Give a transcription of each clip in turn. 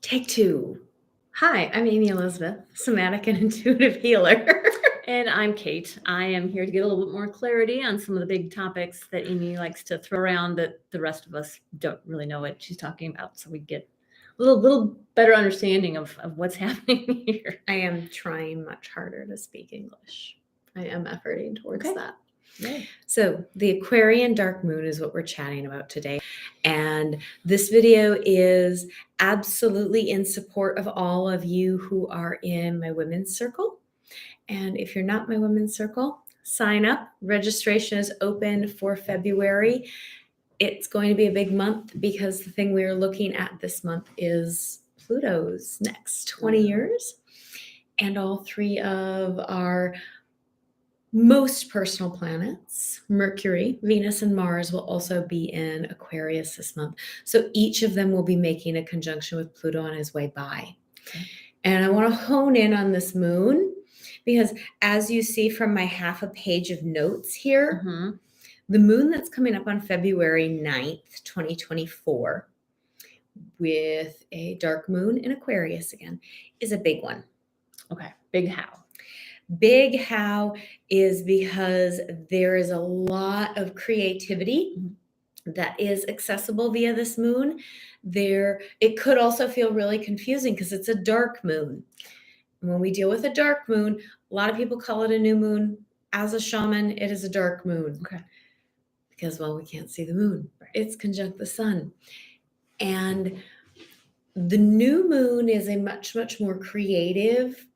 Take two. Hi, I'm Amy Elizabeth, somatic and intuitive healer. And I'm Kate. I am here to get a little bit more clarity on some of the big topics that Amy likes to throw around that the rest of us don't really know what she's talking about. So we get a little better understanding of what's happening here. I am trying much harder to speak English. I am efforting towards that. Yay. So the Aquarian Dark Moon is what we're chatting about today. And this video is absolutely in support of all of you who are in my women's circle. And if you're not my women's circle, sign up. Registration is open for February. It's going to be a big month because the thing we're looking at this month is Pluto's next 20 years. And all three of our most personal planets, Mercury, Venus, and Mars, will also be in Aquarius this month. So each of them will be making a conjunction with Pluto on his way by. Okay. And I want to hone in on this moon because as you see from my half a page of notes here, the moon that's coming up on February 9th, 2024, with a dark moon in Aquarius again, is a big one. Okay, big how? Big how is because there is a lot of creativity that is accessible via this moon. It could also feel really confusing because it's a dark moon. When we deal with a dark moon, a lot of people call it a new moon. As a shaman, it is a dark moon. Okay. Because, well, we can't see the moon. It's conjunct the sun. And the new moon is a much, much more creative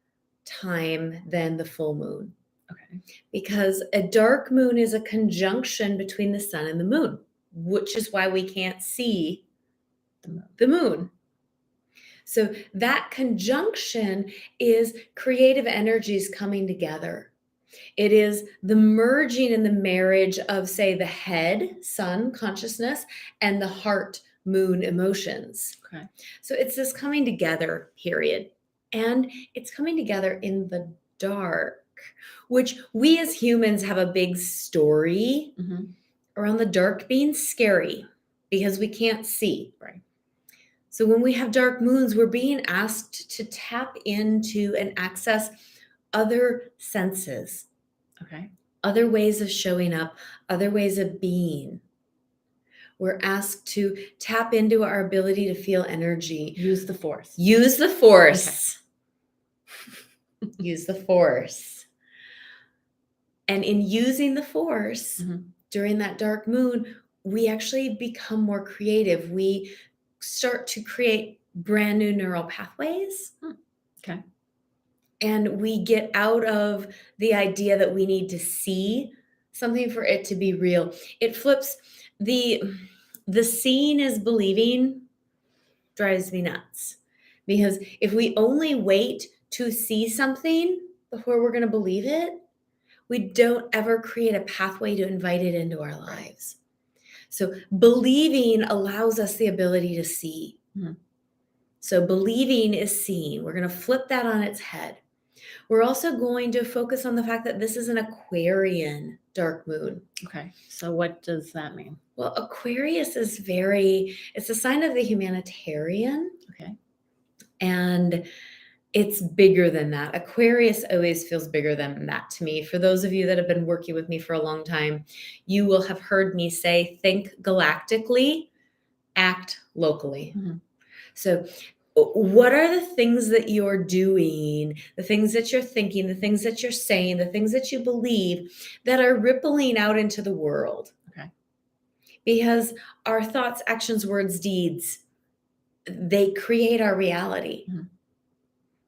time than the full moon. Okay. Because a dark moon is a conjunction between the sun and the moon, which is why we can't see the moon. So that conjunction is creative energies coming together. It is the merging and the marriage of, say, the head, sun, consciousness, and the heart, moon, emotions. Okay. So it's this coming together period. And it's coming together in the dark, which we as humans have a big story around the dark being scary because we can't see. Right. So when we have dark moons, we're being asked to tap into and access other senses. Okay. Other ways of showing up, other ways of being. We're asked to tap into our ability to feel energy. Use the force. Use the force. Okay. Use the force. And in using the force during that dark moon, we actually become more creative. We start to create brand new neural pathways. Okay. And we get out of the idea that we need to see something for it to be real. It flips the seeing is believing drives me nuts. Because if we only wait to see something before we're going to believe it, we don't ever create a pathway to invite it into our lives. So believing allows us the ability to see. So believing is seeing. We're going to flip that on its head. We're also going to focus on the fact that this is an Aquarian dark moon. Okay. So what does that mean? Well, Aquarius is it's a sign of the humanitarian. Okay. And it's bigger than that. Aquarius always feels bigger than that to me. For those of you that have been working with me for a long time, you will have heard me say, think galactically, act locally. So what are the things that you're doing, the things that you're thinking, the things that you're saying, the things that you believe that are rippling out into the world? Okay. Because our thoughts, actions, words, deeds, they create our reality.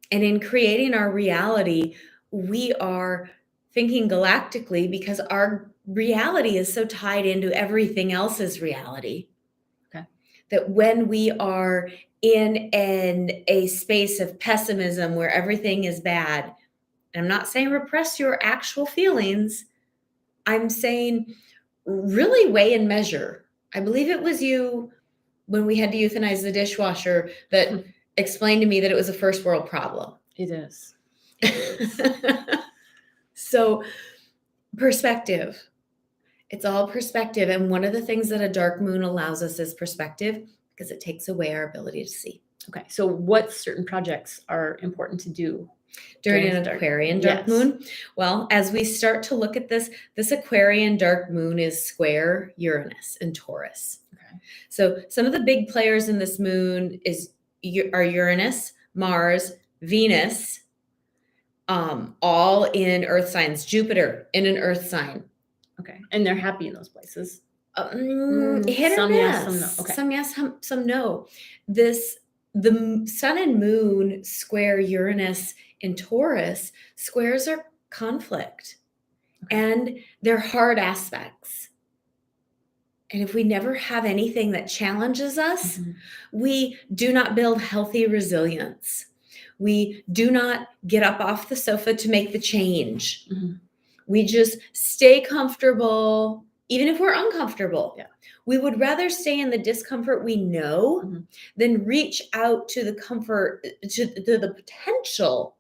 And in creating our reality, we are thinking galactically because our reality is so tied into everything else's reality. Okay. That when we are in a space of pessimism where everything is bad, and I'm not saying repress your actual feelings, I'm saying really weigh and measure. I believe it was you when we had to euthanize the dishwasher that explained to me that it was a first world problem. It is. So perspective. It's all perspective. And one of the things that a dark moon allows us is perspective because it takes away our ability to see. Okay. So what certain projects are important to do during during an dark- Aquarian dark Yes. moon? Well, as we start to look at this Aquarian dark moon is square Uranus and Taurus. Okay. So some of the big players in this moon are Uranus, Mars, Venus, all in earth signs, Jupiter in an earth sign. Okay. And they're happy in those places. Hit or Some miss. yes, some no. Okay. Some yes, some no. The sun and moon square Uranus in Taurus. Squares are conflict, and they're hard aspects. And if we never have anything that challenges us, we do not build healthy resilience. We do not get up off the sofa to make the change. We just stay comfortable, even if we're uncomfortable. Yeah. We would rather stay in the discomfort we know than reach out to the comfort, to the potential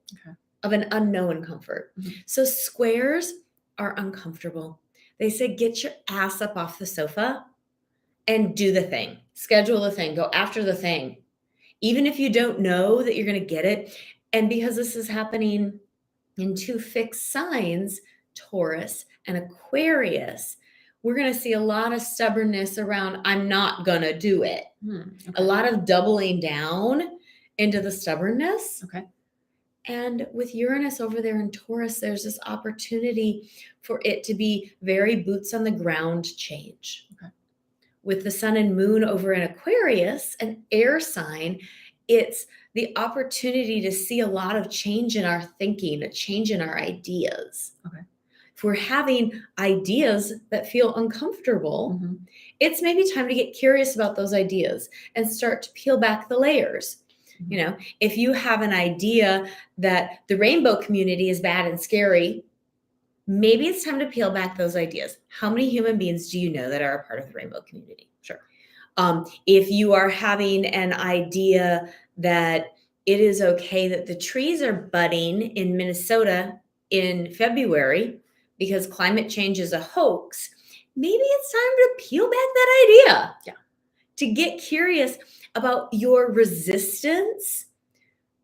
of an unknown comfort. So squares are uncomfortable. They say, get your ass up off the sofa and do the thing. Schedule the thing. Go after the thing. Even if you don't know that you're going to get it. And because this is happening in two fixed signs, Taurus and Aquarius, we're going to see a lot of stubbornness around, I'm not going to do it. A lot of doubling down into the stubbornness. And with Uranus over there in Taurus, there's this opportunity for it to be very boots on the ground change. With the sun and moon over in Aquarius, an air sign, it's the opportunity to see a lot of change in our thinking, a change in our ideas. If we're having ideas that feel uncomfortable, it's maybe time to get curious about those ideas and start to peel back the layers. You know, if you have an idea that the rainbow community is bad and scary, maybe it's time to peel back those ideas. How many human beings do you know that are a part of the rainbow community? Sure. If you are having an idea that it is okay that the trees are budding in Minnesota in February because climate change is a hoax, maybe it's time to peel back that idea. To get curious about your resistance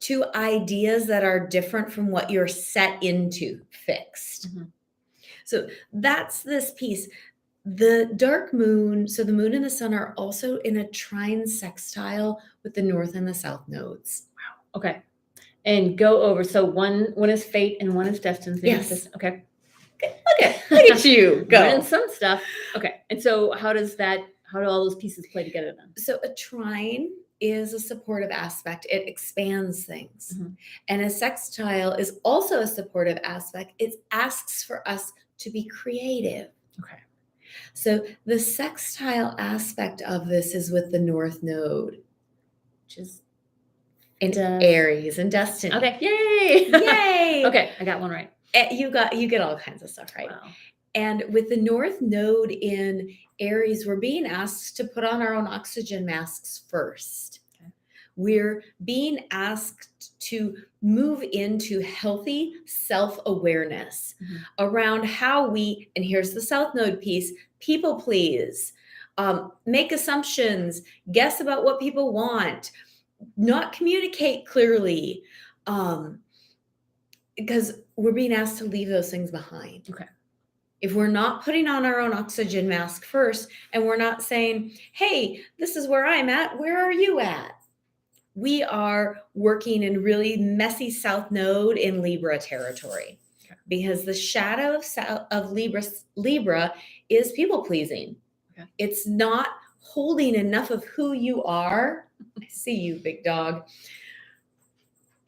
to ideas that are different from what you're set into, fixed. So that's this piece. The dark moon, so the moon and the sun are also in a trine sextile with the north and the south nodes. Wow. Okay. And go over. So one is fate and one is destiny. Yes. Okay. Look at you go. Learning some stuff. Okay. And so how do all those pieces play together then? So a trine is a supportive aspect. It expands things. And a sextile is also a supportive aspect. It asks for us to be creative. So the sextile aspect of this is with the north node, which is in Aries and destiny. Okay. Yay. Yay. Okay. I got one right. You get all kinds of stuff right. Wow. And with the north node in Aries, we're being asked to put on our own oxygen masks first. We're being asked to move into healthy self-awareness around how we, and here's the south node piece, people please, make assumptions, guess about what people want, not communicate clearly, because we're being asked to leave those things behind. If we're not putting on our own oxygen mask first, and we're not saying, hey, this is where I'm at, where are you at? We are working in really messy south node in Libra territory, because the shadow of Libra is people pleasing. It's not holding enough of who you are. I see you, big dog.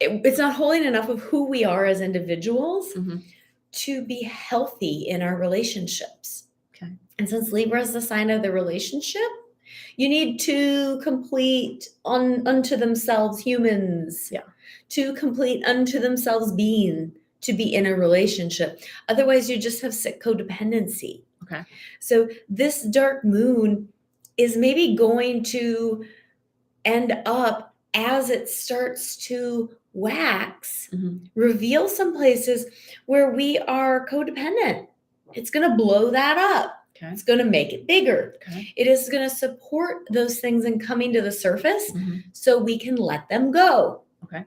It's not holding enough of who we are as individuals to be healthy in our relationships. And since Libra is the sign of the relationship, you need to complete unto themselves humans, to complete unto themselves being, to be in a relationship. Otherwise, you just have sick codependency. So this dark moon is maybe going to end up, as it starts to wax, reveal some places where we are codependent. It's going to blow that up. Okay. It's going to make it bigger. Okay. It is going to support those things in coming to the surface Mhm. so we can let them go. Okay.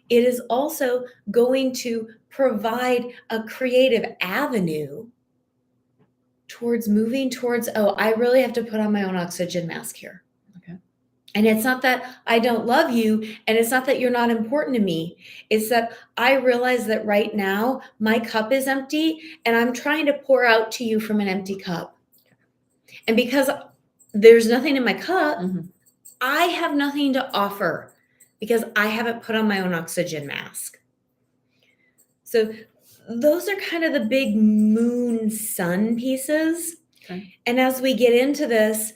It is also going to provide a creative avenue towards moving towards, oh, I really have to put on my own oxygen mask here. Okay. And it's not that I don't love you, and it's not that you're not important to me. It's that I realize that right now my cup is empty and I'm trying to pour out to you from an empty cup. And because there's nothing in my cup, Mhm. I have nothing to offer because I haven't put on my own oxygen mask. So those are kind of the big moon sun pieces. Okay. And as we get into this,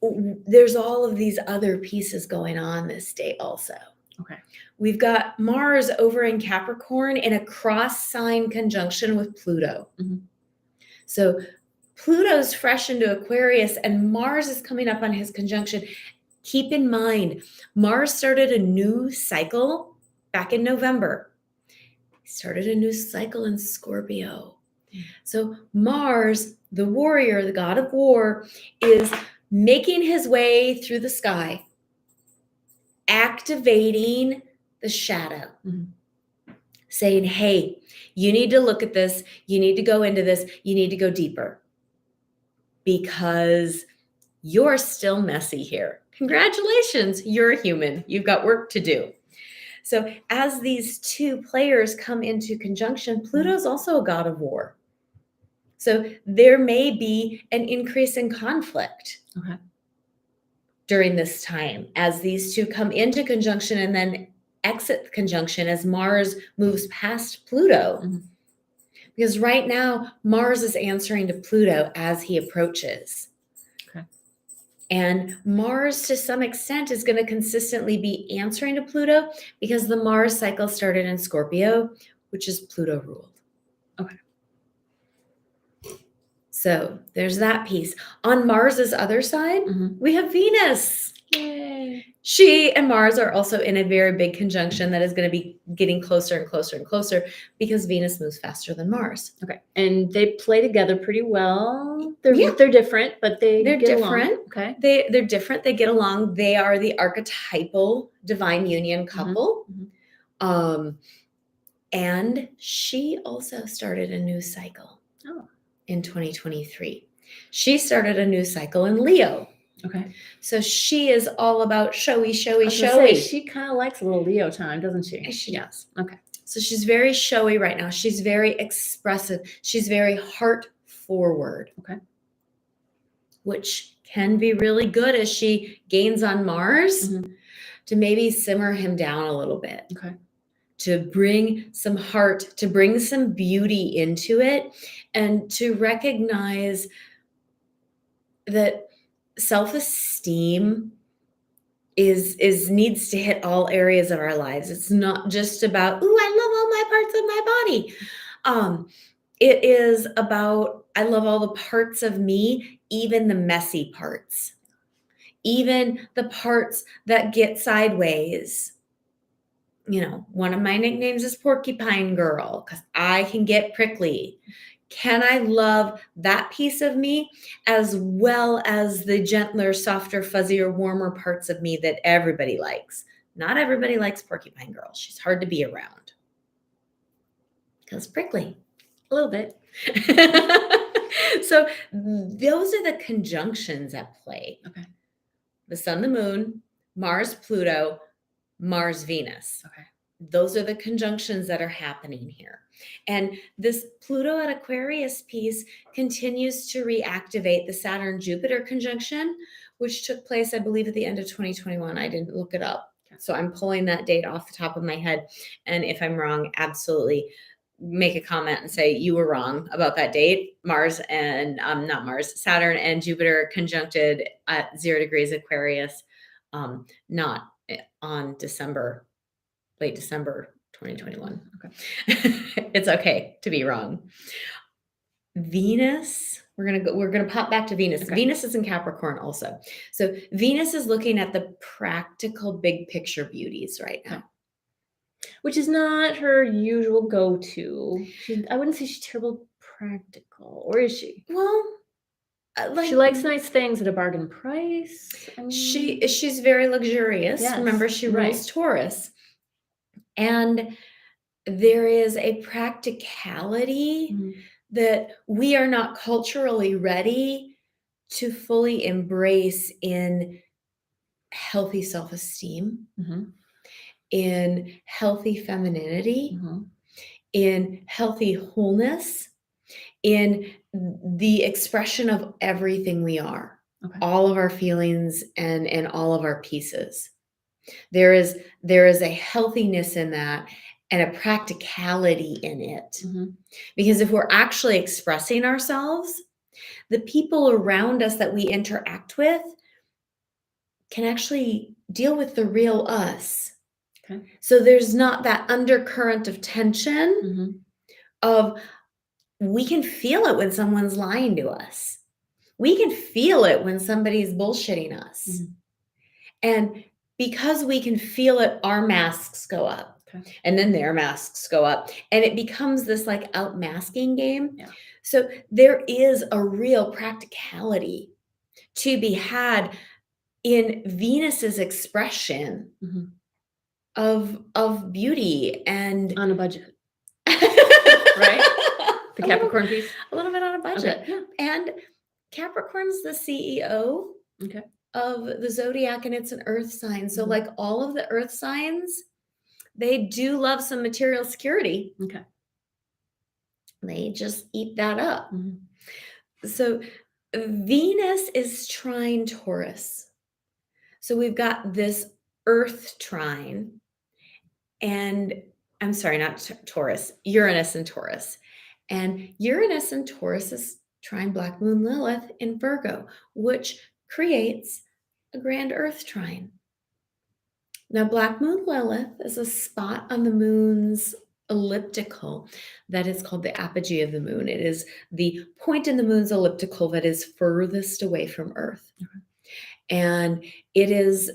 there's all of these other pieces going on this day also. Okay. We've got Mars over in Capricorn in a cross sign conjunction with Pluto. Mhm. So Pluto's fresh into Aquarius and Mars is coming up on his conjunction. Keep in mind, Mars started a new cycle back in November. He started a new cycle in Scorpio. So Mars, the warrior, the god of war, is making his way through the sky, activating the shadow, saying, hey, you need to look at this. You need to go into this. You need to go deeper because you're still messy here. Congratulations, you're a human. You've got work to do. So as these two players come into conjunction, Pluto's also a god of war. So there may be an increase in conflict during this time as these two come into conjunction and then exit conjunction as Mars moves past Pluto. Because right now, Mars is answering to Pluto as he approaches. And Mars, to some extent, is going to consistently be answering to Pluto because the Mars cycle started in Scorpio, which is Pluto ruled. So there's that piece. On Mars's other side, we have Venus. Yay. She and Mars are also in a very big conjunction that is going to be getting closer and closer and closer because Venus moves faster than Mars. Okay. And they play together pretty well. They're different, but they're different. Along. Okay. They're different. They get along. They are the archetypal divine union couple. And she also started a new cycle in 2023. She started a new cycle in Leo. Okay. So she is all about showy. She kind of likes a little Leo time, doesn't she? She does. Okay. So she's very showy right now. She's very expressive. She's very heart forward. Okay. Which can be really good as she gains on Mars to maybe simmer him down a little bit. Okay. To bring some heart, to bring some beauty into it, and to recognize that self-esteem is needs to hit all areas of our lives. It's not just about, ooh, I love all my parts of my body. It is about, I love all the parts of me, even the messy parts, even the parts that get sideways. You know, one of my nicknames is Porcupine Girl because I can get prickly. Can I love that piece of me as well as the gentler, softer, fuzzier, warmer parts of me that everybody likes? Not everybody likes Porcupine Girl. She's hard to be around because prickly. A little bit. So those are the conjunctions at play. Okay. The sun, the moon, Mars, Pluto, Mars, Venus. Okay. Those are the conjunctions that are happening here. And this Pluto at Aquarius piece continues to reactivate the Saturn-Jupiter conjunction, which took place, I believe, at the end of 2021. I didn't look it up. So I'm pulling that date off the top of my head. And if I'm wrong, absolutely make a comment and say you were wrong about that date. Saturn and Jupiter conjuncted at 0 degrees Aquarius, not on late December 2021. Okay. It's okay to be wrong. Venus, we're gonna pop back to Venus. Okay. Venus is in Capricorn also. So Venus is looking at the practical big picture beauties right now. Which is not her usual go-to. I wouldn't say she's terrible practical, or is she? Well, She likes nice things at a bargain price. I mean, she's very luxurious. Yes, Remember, she right. rules Taurus. And there is a practicality Mhm. that we are not culturally ready to fully embrace in healthy self-esteem, Mhm. in healthy femininity, Mhm. in healthy wholeness, in the expression of everything we are, Okay. all of our feelings and all of our pieces. There is a healthiness in that and a practicality in it. Mhm. Because if we're actually expressing ourselves, the people around us that we interact with can actually deal with the real us. Okay. So there's not that undercurrent of tension Mhm. of we can feel it when someone's lying to us. We can feel it when somebody's bullshitting us. Mhm. And because we can feel it, our masks go up. Okay. And then their masks go up. And it becomes this like outmasking game. Yeah. So there is a real practicality to be had in Venus's expression Mhm. of beauty and On a budget, right? the Capricorn piece. A little bit on a budget. Okay. Yeah. And Capricorn's the CEO Okay. of the zodiac, and it's an earth sign. So Mhm. like all of the earth signs, they do love some material security. Okay. They just eat that up. Mhm. So Venus is trine Taurus. So we've got this earth trine, and I'm sorry, not Taurus, Uranus and Taurus. And Uranus and Taurus is trine Black Moon Lilith in Virgo, which creates a grand earth trine. Now, Black Moon Lilith is a spot on the moon's elliptical that is called the apogee of the moon. It is the point in the moon's elliptical that is furthest away from Earth. Okay. And it is,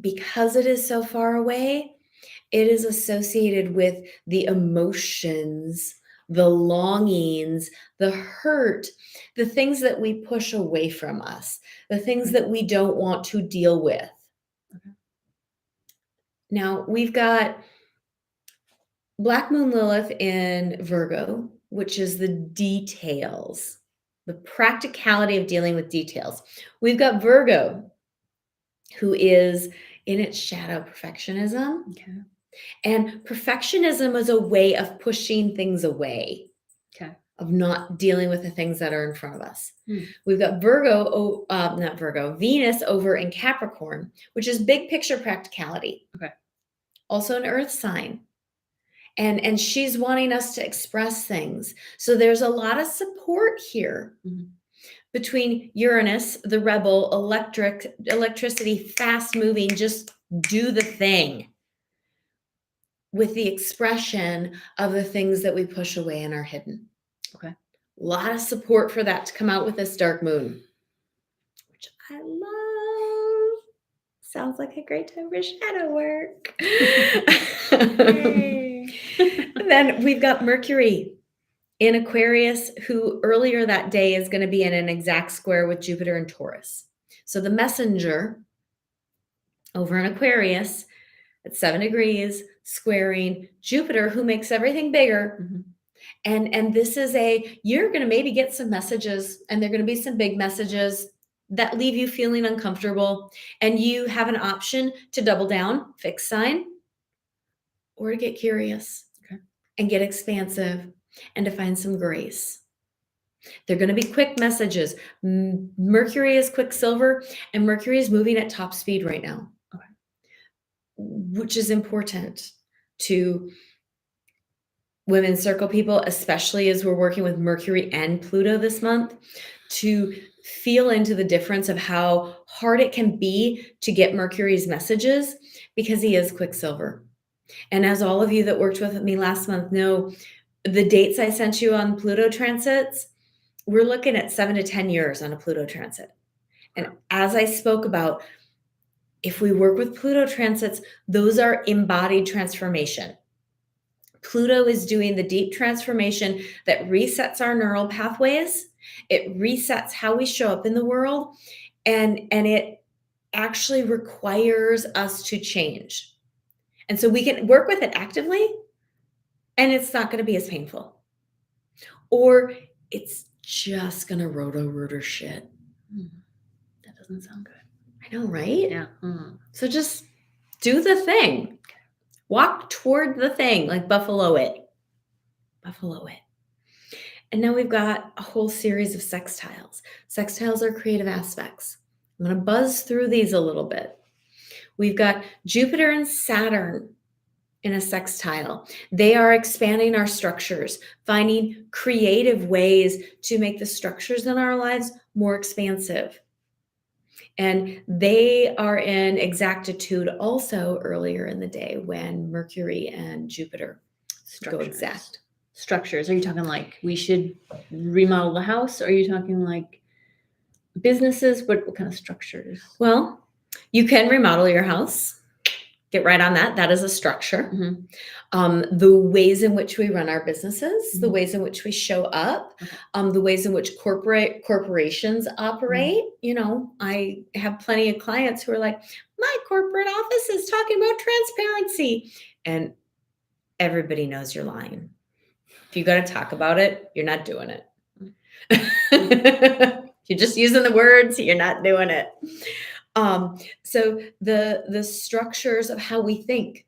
because it is so far away, it is associated with the emotions, the longings, the hurt, the things that we push away from us, the things that we don't want to deal with. Okay. Now, we've got Black Moon Lilith in Virgo, which is the details, the practicality of dealing with details. We've got Virgo, who is in its shadow perfectionism. Okay. And perfectionism is a way of pushing things away, Okay. of not dealing with the things that are in front of us. Hmm. We've got Venus over in Capricorn, which is big picture practicality. Okay. Also an earth sign. And she's wanting us to express things. So there's a lot of support here between Uranus, the rebel, electricity, fast moving, just do the thing, with the expression of the things that we push away and are hidden. Okay. A lot of support for that to come out with this dark moon, which I love. Sounds like a great time for shadow work. Then we've got Mercury in Aquarius, who earlier that day is going to be in an exact square with Jupiter and Taurus. So the messenger over in Aquarius at 7 degrees, squaring Jupiter, who makes everything bigger. Mhm. And this is you're going to maybe get some messages, and they're going to be some big messages that leave you feeling uncomfortable. And you have an option to double down, fixed sign, or to get curious and get expansive and to find some grace. They're going to be quick messages. Mercury is quicksilver, and Mercury is moving at top speed right now, which is important to women's circle people, especially as we're working with Mercury and Pluto this month, to feel into the difference of how hard it can be to get Mercury's messages, because he is quicksilver. And as all of you that worked with me last month know, the dates I sent you on Pluto transits, we're looking at 7 to 10 years on a Pluto transit. And as I spoke about, if we work with Pluto transits, those are embodied transformation. Pluto is doing the deep transformation that resets our neural pathways It resets how we show up in the world, and it actually requires us to change. And so we can work with it actively, and it's not going to be as painful. Or it's just going to roto-rooter shit. That doesn't sound good. I know, right? Yeah. So just do the thing. Walk toward the thing, like buffalo it. Buffalo it. And now we've got a whole series of sextiles. Sextiles are creative aspects. I'm going to buzz through these a little bit. We've got Jupiter and Saturn in a sextile. They are expanding our structures, finding creative ways to make the structures in our lives more expansive. And they are in exactitude also earlier in the day when Mercury and Jupiter go exact. Structures. Are you talking like we should remodel the house? Or are you talking like businesses? What kind of structures? Well, you can remodel your house. Get right on that. That is a structure. Mm-hmm. The ways in which we run our businesses, Mm-hmm. the ways in which we show up, Okay. the ways in which corporations operate. Mm-hmm. You know, I have plenty of clients who are like, my corporate office is talking about transparency. And everybody knows you're lying. If you got to talk about it, you're not doing it. You're just using the words, you're not doing it. So the structures of how we think,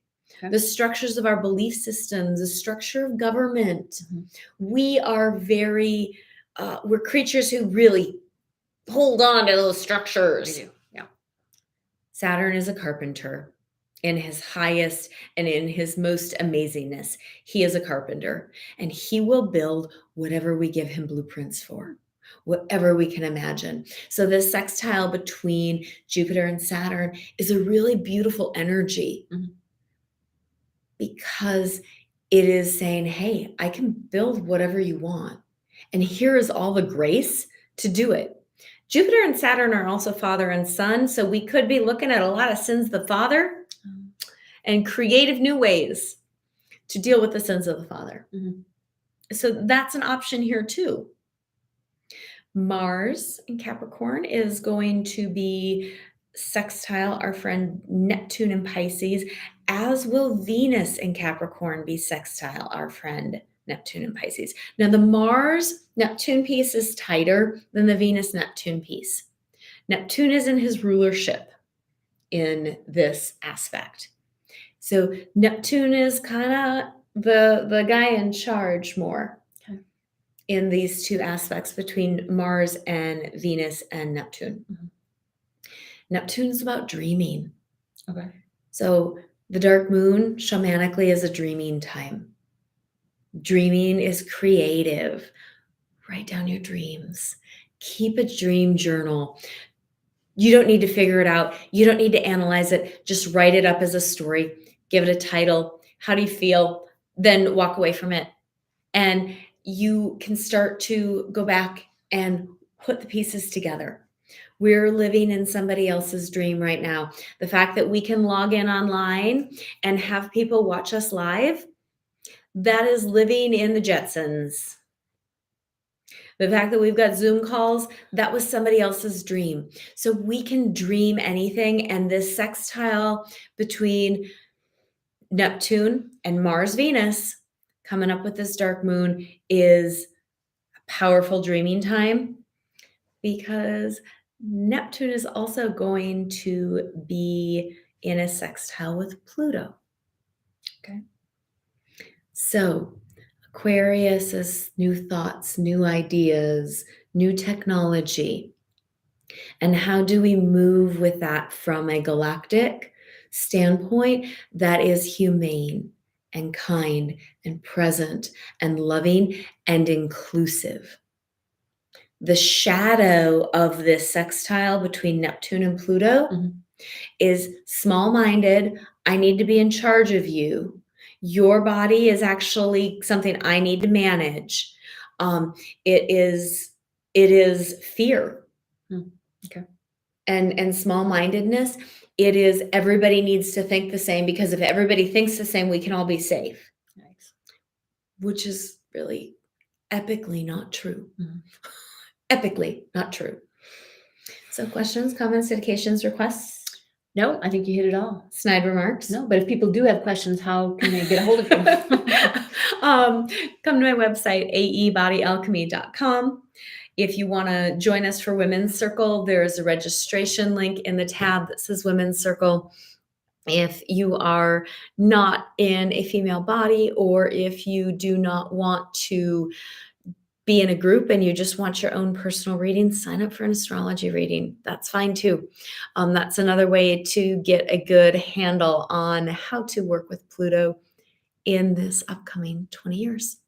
the structures of our belief systems, the structure of government, we are very, we're creatures who really hold on to those structures. We do, yeah. Saturn is a carpenter in his highest and in his most amazingness. He is a carpenter, and he will build whatever we give him blueprints for. Whatever we can imagine. So this sextile between Jupiter and Saturn is a really beautiful energy because it is saying, hey, I can build whatever you want. And here is all the grace to do it. Jupiter and Saturn are also father and son. So we could be looking at a lot of sins of the father and creative new ways to deal with the sins of the father. So that's an option here too. Mars in Capricorn is going to be sextile our friend Neptune in Pisces, as will Venus in Capricorn be sextile our friend Neptune in Pisces. Now the Mars-Neptune piece is tighter than the Venus-Neptune piece. Neptune is in his rulership in this aspect. So Neptune is kind of the guy in charge more in these two aspects between Mars and Venus and Neptune. Neptune is about dreaming. Okay. So the dark moon shamanically is a dreaming time. Dreaming is creative. Write down your dreams. Keep a dream journal. You don't need to figure it out. You don't need to analyze it. Just write it up as a story. Give it a title. How do you feel? Then walk away from it. And you can start to go back and put the pieces together. We're living in somebody else's dream right now. The fact that we can log in online and have people watch us live, that is living in the Jetsons. The fact that we've got Zoom calls, that was somebody else's dream. So we can dream anything. And this sextile between Neptune and Mars, Venus, coming up with this dark moon is a powerful dreaming time because Neptune is also going to be in a sextile with Pluto. Okay. So Aquarius is new thoughts, new ideas, new technology. And how do we move with that from a galactic standpoint that is humane and kind and present and loving and inclusive? The shadow of this sextile between Neptune and Pluto is small-minded. I need to be in charge of you. Your body is actually something I need to manage. It is fear. Okay. And small-mindedness, it is everybody needs to think the same, because if everybody thinks the same, we can all be safe. Nice. Which is really epically not true. epically not true. So questions, comments, dedications, requests, No, I think you hit it all. snide remarks? No, but if people do have questions, how can they get a hold of you? Come to my website, aebodyalchemy.com. If you want to join us for Women's Circle, there's a registration link in the tab that says Women's Circle. If you are not in a female body, or if you do not want to be in a group and you just want your own personal reading, sign up for an astrology reading. That's fine too. That's another way to get a good handle on how to work with Pluto in this upcoming 20 years.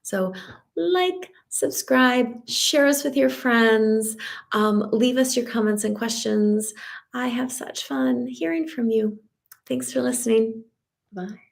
So like, subscribe, share us with your friends, leave us your comments and questions. I have such fun hearing from you. Thanks for listening. Bye.